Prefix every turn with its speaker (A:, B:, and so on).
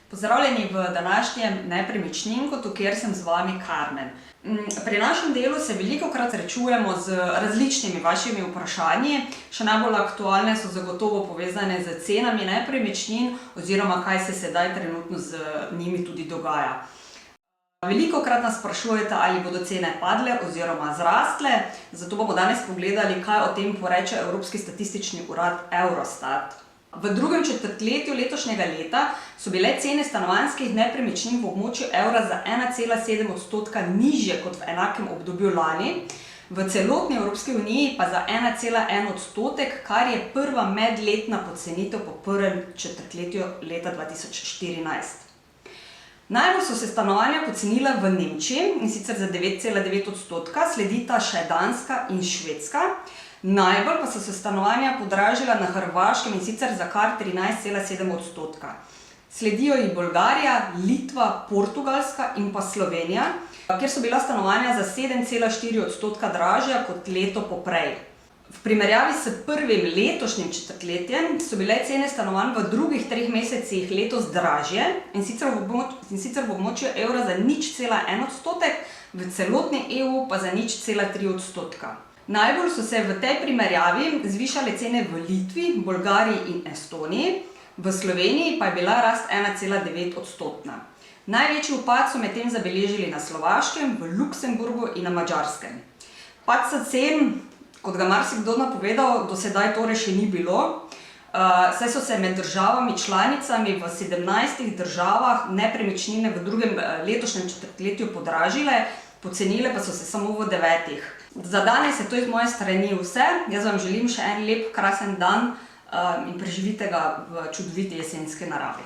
A: Pozdravljeni v današnjem Nepremičninkotu, kjer sem z vami Karmen. Pri našem delu se velikokrat srečujemo z različnimi vašimi vprašanji. Še najbolj aktualne so zagotovo povezane z cenami nepremičnin oziroma kaj se sedaj trenutno z njimi tudi dogaja. Velikokrat nas sprašujete, ali bodo cene padle oziroma zrastle, zato bomo danes pogledali, kaj o tem poreče Evropski statistični urad Eurostat. V drugem četrtletju letošnjega leta so bile cene stanovanjskih nepremičnin v območju evra za 1,7% nižje kot v enakem obdobju lani, v celotni Evropski uniji pa za 1,1%, kar je prva medletna pocenitev po prvem četrtletju leta 2014. Najbolj so se stanovanja pocenila v Nemčiji, in sicer za 9,9%, sledita še Danska in Švedska. Najbolj pa so se stanovanja podražila na Hrvaškem, in sicer za kar 13,7%. Sledijo jih Bolgarija, Litva, Portugalska in pa Slovenija, kjer so bila stanovanja za 7,4% dražja kot leto poprej. V primerjavi s prvim letošnjim četrtletjem so bile cene stanovanj v drugih 3 mesecih letos dražje, in sicer v območju evra za 0,1%, v celotni EU pa za 0,3%. Najbolj so se v tej primerjavi zvišale cene v Litvi, Bolgariji in Estoniji, v Sloveniji pa je bila rast 1,9%. Največji upad so medtem zabeležili na Slovaškem, v Luksemburgu in na Madžarskem. Padca cen, kot ga marsikdo napovedal, do sedaj torej še ni bilo, saj so se med državami članicami v 17 državah nepremičnine v drugem letošnjem četrtletju podražile, pocenile pa so se samo v 9. Za danes je to iz moje strani vse. Jaz vam želim še en lep, krasen dan in preživite ga v čudoviti jesenski naravi.